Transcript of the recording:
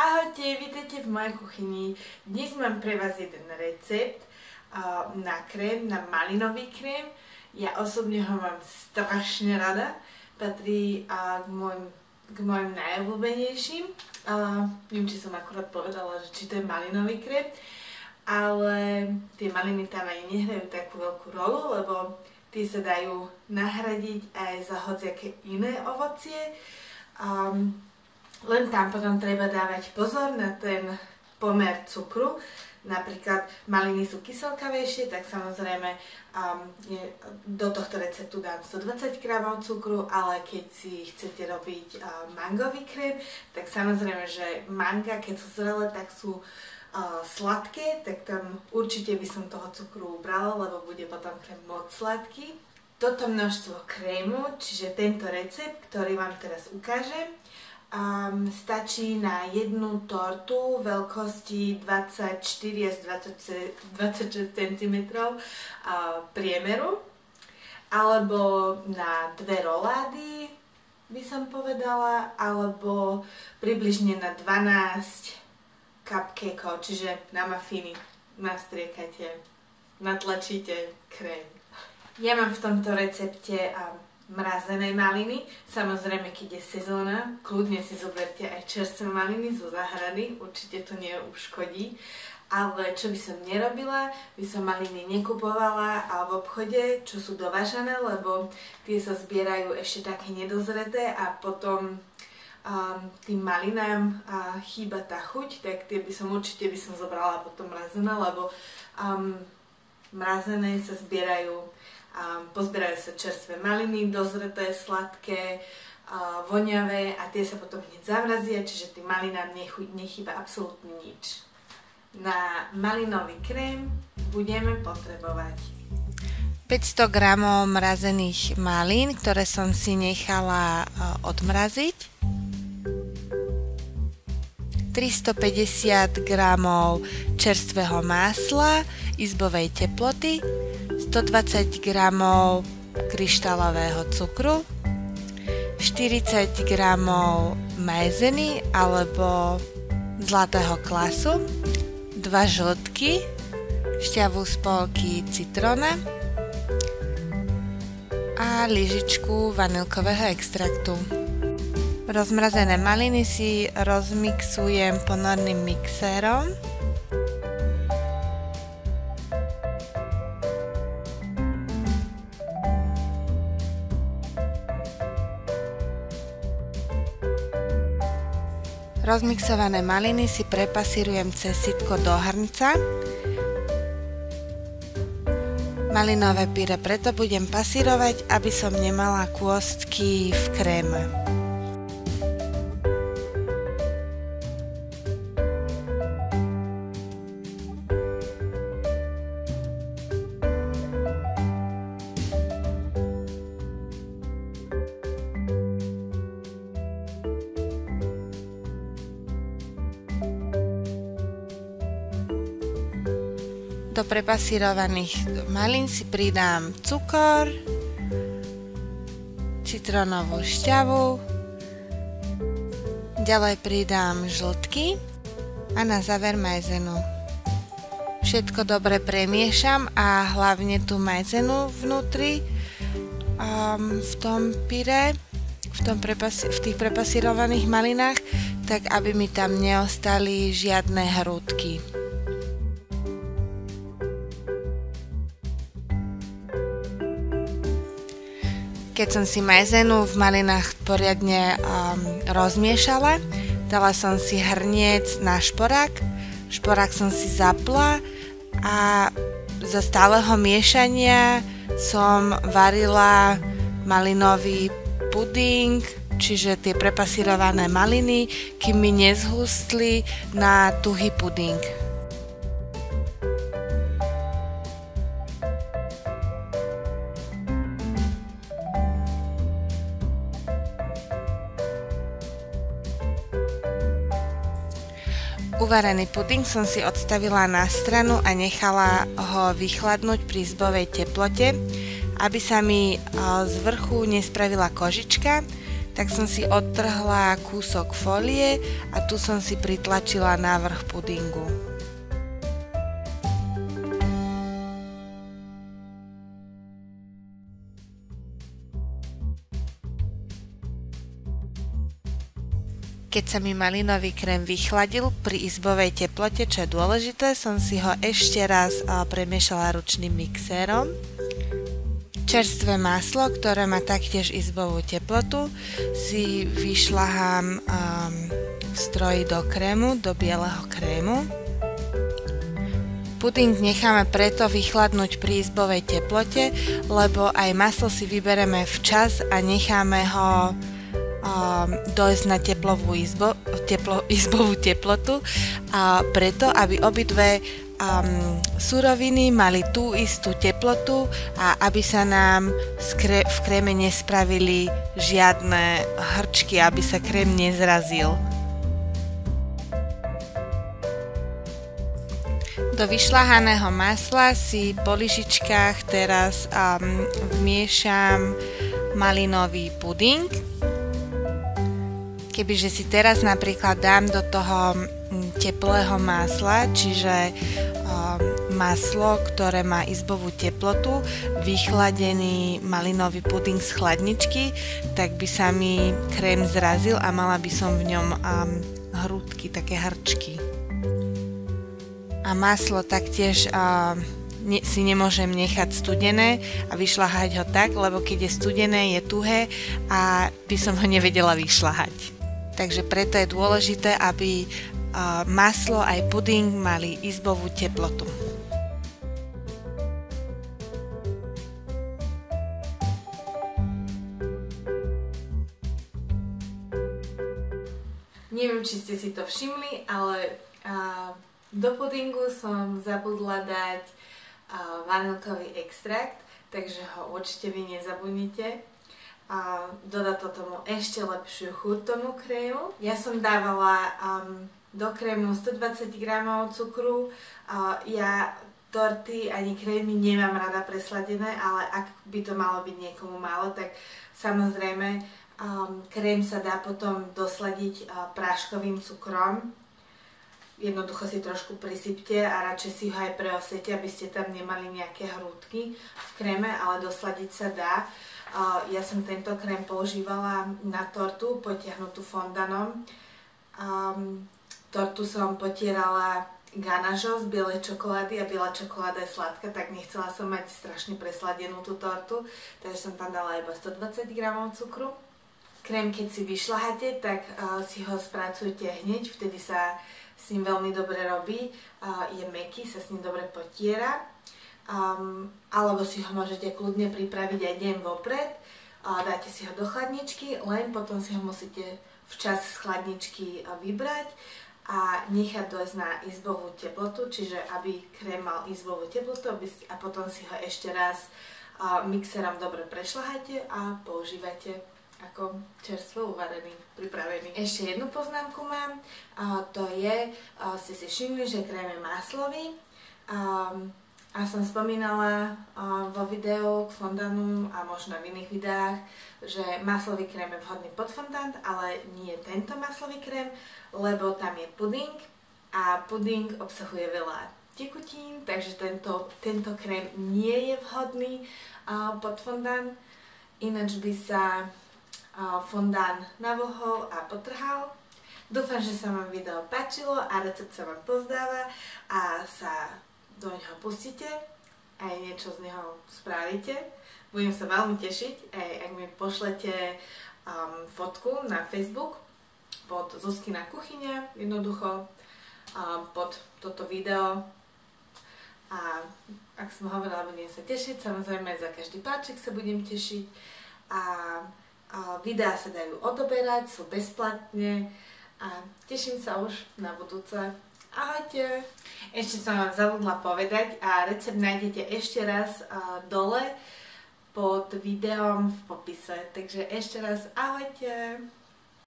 Ahojte, vítajte v mojej kuchyni. Dnes mám pre vás jeden recept na krém, na malinový krém. Ja osobne ho mám strašne rada. Patrí k mojim najobľúbenejším. Neviem, či som akurát povedala, že či to je malinový krém, ale tie maliny tam ani nehrajú takú veľkú rolu, lebo tie sa dajú nahradiť aj za hociaké iné ovocie. Len tam potom treba dávať pozor na ten pomer cukru. Napríklad maliny sú kyselkavejšie, tak samozrejme do tohto receptu dám 120 g cukru, ale keď si chcete robiť mangový krém, tak samozrejme, že manga, keď sú zrelé, tak sú sladké, tak tam určite by som toho cukru ubrala, lebo bude potom krém moc sladký. Toto množstvo krému, čiže tento recept, ktorý vám teraz ukážem, stačí na jednu tortu veľkosti 24 až 26 cm priemeru, alebo na dve rolády by som povedala, alebo približne na 12 cupcakeov, čiže na mafiny nastriekate, natlačíte krém. Ja mám v tomto recepte mrazené maliny. Samozrejme, keď je sezóna, kľudne si zoberte aj čerstvé maliny zo záhrady, určite to neuškodí. Ale čo by som nerobila, by som maliny nekupovala v obchode, čo sú dovážané, lebo tie sa zbierajú ešte také nedozreté a potom tým malinám chýba tá chuť, tak tie určite by som zobrala potom mrazené, lebo mrazené sa zbierajú, pozbierajú sa čerstvé maliny, dozreté, sladké, voňavé a tie sa potom hneď zamrazia, čiže tým malinám nechýba absolútne nič. Na malinový krém budeme potrebovať 500 g mrazených malín, ktoré som si nechala odmraziť, 350 g čerstvého másla izbovej teploty, 120 g kryštálového cukru, 40 g maizeny alebo zlatého klasu, 2 žltky, šťavu z polky citróna a lyžičku vanilkového extraktu. Rozmrazené maliny si rozmixujem ponorným mixérom. Rozmixované maliny si prepasírujem cez sitko do hrnca. Malinové pyré preto budem pasírovať, aby som nemala kôstky v kréme. Do prepasírovaných malín si pridám cukor, citrónovú šťavu, ďalej pridám žltky a na záver maizenu. Všetko dobre premiešam a hlavne tú maizenu vnútri v tom pyré, v tých prepasírovaných malinách, tak aby mi tam neostali žiadne hrúdky. Keď som si maizenu v malinách poriadne rozmiešala, dala som si hrniec na šporák, šporák som si zapla a za stáleho miešania som varila malinový puding, čiže tie prepasírované maliny, kým mi nezhustli na tuhý puding. Uvarený puding som si odstavila na stranu a nechala ho vychladnúť pri izbovej teplote, aby sa mi z vrchu nespravila kožička. tak som si odtrhla kúsok folie a tu som si pritlačila návrh pudingu. Keď sa mi malinový krém vychladil pri izbovej teplote, čo je dôležité, som si ho ešte raz premiešala ručným mixérom. Čerstvé maslo, ktoré má taktiež izbovú teplotu, si vyšľahám v stroji do krému, do bieleho krému. Puding necháme preto vychladnúť pri izbovej teplote, lebo aj maslo si vybereme včas a necháme ho dojsť na izbovú teplotu, a preto, aby obidve suroviny mali tú istú teplotu a aby sa nám v kréme nespravili žiadne hrčky, aby sa krém nezrazil. Do vyšľahaného masla si po lyžičkách teraz vmiešam malinový puding. Kebyže si teraz napríklad dám do toho teplého masla, čiže maslo, ktoré má izbovú teplotu, vychladený malinový puding z chladničky, tak by sa mi krém zrazil a mala by som v ňom hrúdky, také hrčky. A maslo taktiež si nemôžem nechať studené a vyšľahať ho tak, lebo keď je studené, je tuhé a by som ho nevedela vyšľahať. Takže preto je dôležité, aby maslo aj puding mali izbovú teplotu. Neviem, či ste si to všimli, ale do pudingu som zabudla dať vanilkový extrakt, takže ho určite vy nezabudnite. Dodá to tomu ešte lepšiu chuť tomu krému. Ja som dávala do krému 120 g cukru. Ja torty ani krémy nemám rada presladené, ale ak by to malo byť niekomu málo, tak samozrejme krém sa dá potom dosladiť práškovým cukrom. Jednoducho si trošku prisypte a radšej si ho aj preosiete, aby ste tam nemali nejaké hrúdky v kréme, ale dosladiť sa dá. Ja som tento krém používala na tortu potiahnutú fondanom. Tortu som potierala ganažou z bielej čokolády a biela čokoláda je sladká, tak nechcela som mať strašne presladenú tú tortu, takže som tam dala iba 120 g cukru. Krém, keď si vyšľaháte, tak si ho spracujte hneď, vtedy sa s ním veľmi dobre robí, je mäkký, sa s ním dobre potiera. Alebo si ho môžete kľudne pripraviť aj deň vopred, dáte si ho do chladničky, len potom si ho musíte včas z chladničky vybrať a nechať dojsť na izbovú teplotu, čiže aby krém mal izbovú teplotu a potom si ho ešte raz mixerom dobre prešľahajte a používajte ako čerstvo uvarený, pripravený. Ešte jednu poznámku mám, to je, ste si všimli, že krém je maslový. A som spomínala vo videu k fondanu a možno v iných videách, že maslový krém je vhodný pod fondant, ale nie tento maslový krém, lebo tam je puding a puding obsahuje veľa tekutín, takže tento krém nie je vhodný pod fondant, ináč by sa fondant navlhol a potrhal. Dúfam, že sa vám video páčilo a recept sa vám pozdáva a sa do neho pustíte, aj niečo z neho spravíte. Budem sa veľmi tešiť, aj ak mi pošlete fotku na Facebook pod Zuzkina kuchyňa, jednoducho pod toto video. A ak som hovorila, budem sa tešiť, samozrejme za každý páčik sa budem tešiť. A videá sa dajú odoberať, sú bezplatne a teším sa už na budúce. Ahojte! Ešte som vám zabudla povedať a recept nájdete ešte raz dole pod videom v popise. Takže ešte raz ahojte!